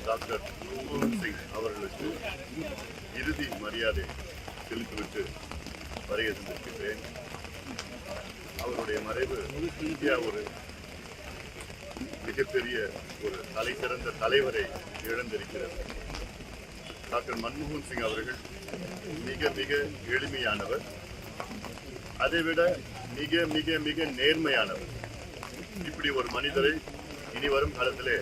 Doctor மன்மோகன் சிங் அவர்களுக்கு இறுதி மரியாதை செலுத்திவிட்டு வருகை தந்திருக்கிறேன். அவருடைய மறைவு இந்தியா ஒரு மிகப்பெரிய ஒரு தலை சிறந்த தலைவரை இழந்திருக்கிறது. டாக்டர் மன்மோகன் சிங் அவர்கள் மிக மிக எளிமையானவர், அதைவிட மிக மிக மிக நேர்மையானவர். இப்படி ஒரு மனிதரை இனி வரும் காலத்திலே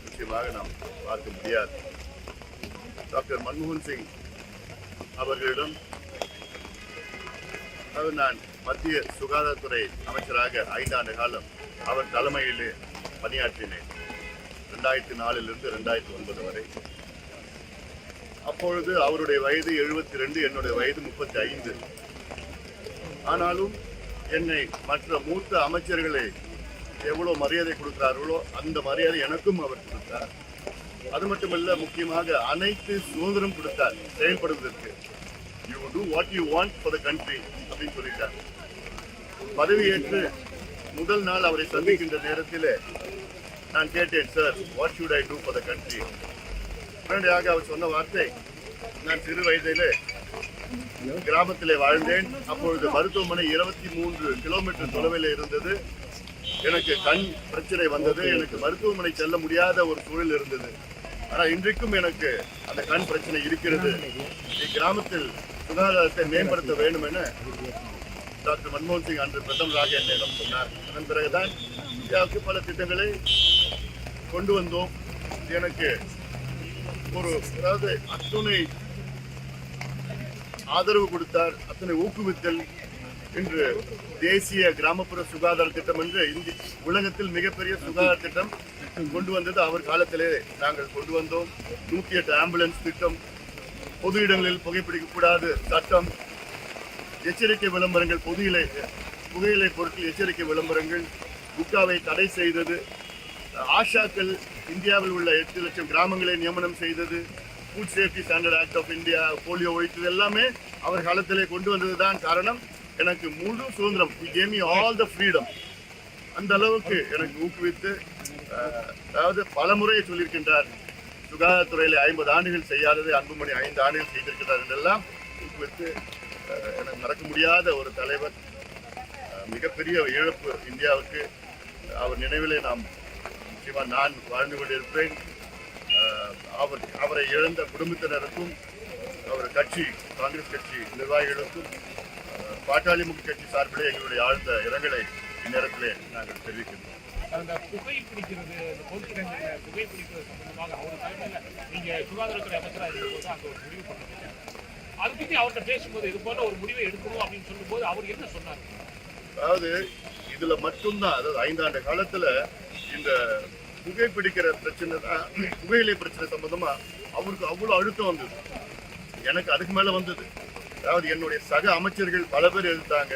நிச்சயமாக நாம் பார்க்க முடியாது. டாக்டர் மன்மோகன் சிங் அவர்களிடம் நான் மத்திய சுகாதாரத்துறை அமைச்சராக 5 ஆண்டு காலம் அவர் தலைமையிலே பணியாற்றினேன், 2004 2009 வரை. அப்பொழுது அவருடைய வயது 72, என்னுடைய வயது 35. ஆனாலும் என்னை மற்ற மூத்த அமைச்சர்களை எவ்வளவு மரியாதை கொடுக்கிறார்களோ அந்த மரியாதை எனக்கும் அவர் கொடுத்தார். அது மட்டுமல்ல, முக்கியமாக அனைத்து சுதந்திரம் கொடுத்தார் செயல்படுவதற்கு. You do what you want for the country அப்படின்னு சொல்லிட்டார். பதவியேற்று முதல் நாள் அவரை சந்திக்கின்ற நேரத்தில் நான் கேட்டேன், sir what should I do for the country? உடனடியாக அவர் சொன்ன வார்த்தை, நான் சிறு வயதிலே கிராமத்திலே வாழ்ந்தேன். அப்பொழுது மருத்துவமனை 23 கிலோமீட்டர் தொலைவில் இருந்தது. எனக்கு கண் பிரச்சனை வந்தது, எனக்கு மருத்துவமனை செல்ல முடியாத ஒரு சூழல் இருந்தது. ஆனால் இன்றைக்கும் எனக்கு அந்த கண் பிரச்சனை இருக்கிறது. கிராமத்தில் சுகாதாரத்தை மேம்படுத்த வேண்டும் என டாக்டர் மன்மோகன் சிங் அன்று பிரதமராக என்னிடம் சொன்னார். அதன் பிறகுதான் இந்தியாவுக்கு பல திட்டங்களை கொண்டு வந்தோம். எனக்கு ஒரு அதாவது அத்துணை ஆதரவு கொடுத்தார், அத்தனை ஊக்குவித்தல். இன்று தேசிய கிராமப்புற சுகாதார திட்டம் என்று உலகத்தில் மிகப்பெரிய சுகாதார திட்டம் கொண்டு வந்தது அவர் காலத்திலே நாங்கள் கொண்டு வந்தோம். 108 ஆம்புலன்ஸ் திட்டம், பொது இடங்களில் புகைப்பிடிக்கக்கூடாது சட்டம், எச்சரிக்கை விளம்பரங்கள், புகையிலை பொருட்கள் எச்சரிக்கை விளம்பரங்கள், குட்காவை தடை செய்தது, ஆஷாக்கள் இந்தியாவில் உள்ள 8 லட்சம் கிராமங்களை நியமனம் செய்தது, food safety standard act of India, polio ஒழித்தது எல்லாமே அவர் காலத்திலே கொண்டு வந்ததுதான் காரணம். எனக்கு முழு சுதந்திரம், he gave me all the freedom. அந்த அளவுக்கு எனக்கு ஊக்குவித்து, அதாவது பல முறையை சொல்லியிருக்கின்றார், சுகாதாரத்துறையில் 50 ஆண்டுகள் செய்யாதது அன்புமணி 5 ஆண்டுகள் செய்திருக்கிறார் என்றெல்லாம் ஊக்குவித்து எனக்கு மறக்க முடியாத ஒரு தலைவர். மிகப்பெரிய இழப்பு இந்தியாவுக்கு. அவர் நினைவிலே நாம் நிச்சயமாக நான் வாழ்ந்து கொண்டிருப்பேன். அவரை இழந்த குடும்பத்தினருக்கும், அவர் கட்சி காங்கிரஸ் கட்சி நிர்வாகிகளுக்கும், பாட்டாளி முக்கிய கட்சி சார்பிலே எங்களுடைய ஆழ்ந்த இரங்கலை இந்நேரத்திலே நாங்கள் தெரிவிக்கின்றோம். அந்த புகைப்பிடிக்கிறது, இந்த பொதுக்கிடங்களில் புகைப்பிடிக்கிறது சம்பந்தமாக அவர் தலைமையில் நீங்கள் சுகாதாரத்துறை அமைச்சராக இருக்கும்போது அங்கே ஒரு முடிவு பண்ணிருக்கீங்க. அதை பற்றி அவர்கிட்ட பேசும்போது இது போன்ற ஒரு முடிவை எடுக்கணும் அப்படின்னு சொல்லும்போது அவர் என்ன சொன்னார்? அதாவது இதுல மட்டும்தான், அதாவது 5 ஆண்டு காலத்துல இந்த புகைப்பிடிக்கிற பிரச்சனை தான், புகையிலை பிரச்சனை சம்பந்தமா அவருக்கு அவ்வளவு அழுத்தம் வந்தது. எனக்கு அதுக்கு மேல வந்தது. அதாவது என்னுடைய சக அமைச்சர்கள் பல பேர் எழுத்தாங்க.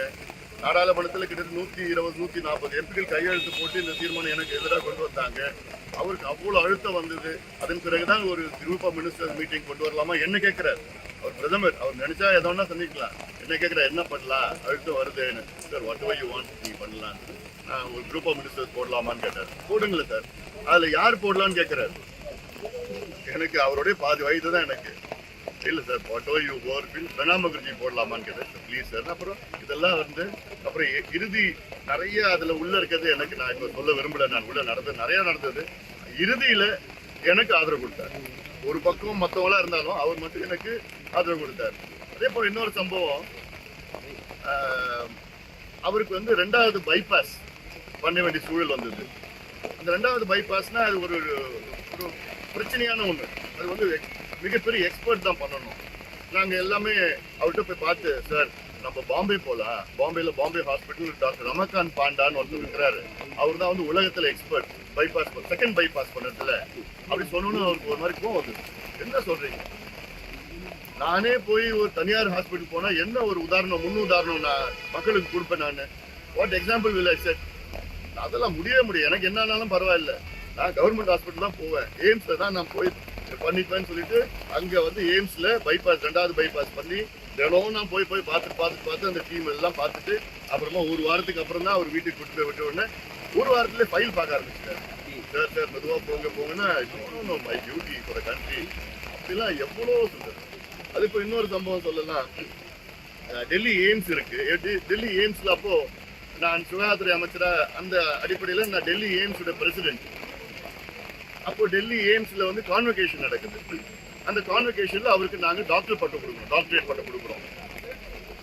நாடாளுமன்றத்தில் கிட்டத்தட்ட 120 140 எம்பிக்கள் கையெழுத்து போட்டு இந்த தீர்மானம் எனக்கு எதிராக கொண்டு வந்தாங்க. அவருக்கு அவ்வளோ அழுத்தம் வந்தது. அதன் பிறகுதான் ஒரு குரூப் ஆஃப் மினிஸ்டர்ஸ் மீட்டிங் கொண்டு வரலாமா என்ன கேட்கிறார். அவர் பிரதமர், அவர் நினைச்சா எதோன்னா சந்திக்கலாம். என்ன கேட்கிறார், என்ன பண்ணலாம், அழுத்தம் வருதுன்னு. Sir whatever you want நீ பண்ணலாம், நான் ஒரு குரூப் ஆஃப் மினிஸ்டர்ஸ் போடலாமான்னு கேட்டார். போடுங்களேன் சார். அதில் யார் போடலான்னு கேட்கிறார். எனக்கு அவருடைய பாதி வயது தான் எனக்கு. இல்லை sir, whatever you over feel, Pranab Mukherjee போடலாமான்னு கேட்டார். Please sir. அப்புறம் இதெல்லாம் அப்புறம் இறுதி நிறைய அதில் உள்ள இருக்கிறது எனக்கு நான் இப்போ சொல்ல விரும்பல. நான் உள்ள நிறைய நடந்தது. இறுதியில் எனக்கு ஆதரவு கொடுத்தார். ஒரு பக்கம் மற்றவங்களா இருந்தாலும் அவர் மட்டும் எனக்கு ஆதரவு கொடுத்தார். அதே போல் இன்னொரு சம்பவம், அவருக்கு 2வது பைபாஸ் பண்ண வேண்டிய சூழல் வந்தது. அந்த 2வது பைபாஸ்னா அது ஒரு பிரச்சனையான ஒன்று. அது மிகப்பெரிய எக்ஸ்பர்ட் தான் பண்ணணும். நாங்கள் எல்லாமே அவர்கிட்ட போய் பார்த்து, சார் நம்ம பாம்பே போகலாம், பாம்பே ஹாஸ்பிட்டல் டாக்டர் ரமகாந்த் பாண்டான்னு ஒருத்தர் இருக்கிறாரு. அவர் தான் உலகத்தில் எக்ஸ்பர்ட் பைபாஸ், செகண்ட் பைபாஸ் பண்ணதுல. அப்படி சொன்னோன்னு அவருக்கு ஒரு மாதிரி கோவம் வந்து, என்ன சொல்றீங்க, நானே போய் ஒரு தனியார் ஹாஸ்பிட்டல் போனா என்ன ஒரு முன் உதாரணம் நான் மக்களுக்கு கொடுப்பேன். நான் what example will I set? அதெல்லாம் முடியாது. எனக்கு என்னாலும் பரவாயில்ல, நான் கவர்மெண்ட் ஹாஸ்பிட்டல் தான் போவேன், எய்ம்ஸ்ல தான் நான் போய் பண்ணிப்பேன்னு சொல்லிட்டு அங்க எய்ம்ஸ்ல பைபாஸ் 2வது பைபாஸ் பண்ணி தினமும் நான் போய் பார்த்து அந்த டீம் எல்லாம் பார்த்துட்டு அப்புறமா ஒரு வாரத்துக்கு அப்புறம் தான் அவர் வீட்டுக்கு கூட்டு போய் விட்ட உடனே ஒரு வாரத்துல ஃபைல் பார்க்க ஆரம்பிச்சிட்டாரு. சார் மெதுவா போங்கன்னா மை டியூட்டி ஃபார் கண்ட்ரி அப்படிலாம் எவ்வளோ சொல்றது. அது இப்போ இன்னொரு சம்பவம் சொல்லலாம். டெல்லி எய்ம்ஸ் இருக்கு. டெல்லி எய்ம்ஸ்ல அப்போ நான் சுகாதாரத்துறை அமைச்சரா அந்த அடிப்படையில் நான் டெல்லி எய்ம்ஸோட பிரசிடென்ட். அப்போ டெல்லி எய்ம்ஸ்ல வந்து கான்வெகேஷன் நடக்குது. அந்த கான்வெகேஷன்ல அவருக்கு நாங்கள் டாக்டரேட் பட்டம் கொடுக்குறோம்.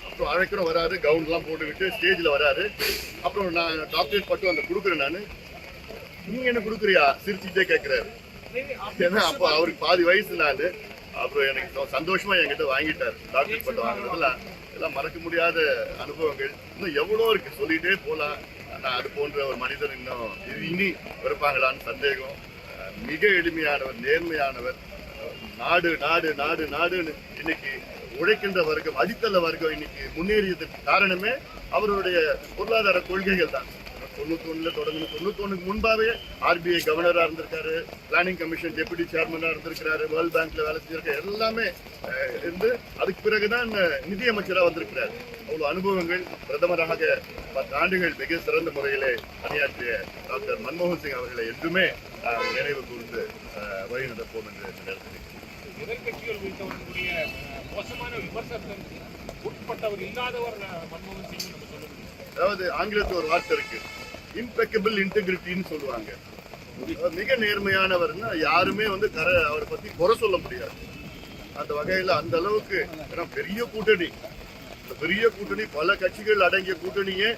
அப்புறம் அழைக்கிறோம், வராரு, கவுன்லாம் போட்டுக்கிட்டு ஸ்டேஜில் வராரு. அப்புறம் நான் டாக்டரேட் பட்டம் அந்த கொடுக்குறேன். நான் நீங்க என்ன கொடுக்குறியா சிரிச்சுட்டே கேட்கிறாரு. ஏன்னா அப்போ அவருக்கு பாதி வயசு நான். அப்புறம் எனக்கு சந்தோஷமா என்கிட்ட வாங்கிட்டாரு டாக்டரேட் பட்டம் வாங்குறதுலாம். எல்லாம் மறக்க முடியாத அனுபவங்கள் இன்னும் எவ்வளோ இருக்கு, சொல்லிட்டே போகலாம். நான் அது போன்ற ஒரு மனிதர் இன்னும் இனி இருப்பாங்களான்னு சந்தேகம். மிக எளிமையானவர், நேர்மையானவர். நாடு நாடு நாடு நாடுன்னு இன்னைக்கு உழைக்கின்ற வர்க்கம், அடித்தள வர்க்கம் இன்னைக்கு முன்னேறியதுக்கு காரணமே அவருடைய பொருளாதார கொள்கைகள் தான். 91 தொடங்கி 91க்கு முன்பாவே RBI கவர்னரா இருந்திருக்காரு, பிளானிங் கமிஷன் டெபுட்டி சேர்மனா இருந்திருக்கிறாரு, வேர்ல்ட் பேங்க்ல வேலை செஞ்சிருக்காரு, எல்லாமே இருந்து அதுக்கு பிறகுதான் நிதியமைச்சரா வந்திருக்கிறார். அவ்வளவு அனுபவங்கள். பிரதமராக 10 ஆண்டுகள் மிக சிறந்த முறையிலே பணியாற்றிய டாக்டர் மன்மோகன் சிங் அவர்களை என்றுமே நினைவு கூர்ந்து வழி நடப்போம் என்று நினைக்கிறேன். எதிர்கட்சிகள் வைத்தவர்களுடைய மோசமான விமர்சனத்திற்கு உட்பட்டவர் இல்லாதவர் மன்மோகன் சிங் நம்ம சொல்ல முடியும். அதாவது ஆங்கிலத்தில் ஒரு வார்த்தை இருக்கு, இம்பெக்கபிள் இன்டெகிரிட்டின்னு சொல்லுவாங்க. மிக நேர்மையானவர்னா யாருமே வந்து அவரை பத்தி குறை சொல்ல முடியாது. அந்த வகையில அந்த அளவுக்கு பெரிய கூட்டணி, பல கட்சிகள் அடங்கிய கூட்டணியே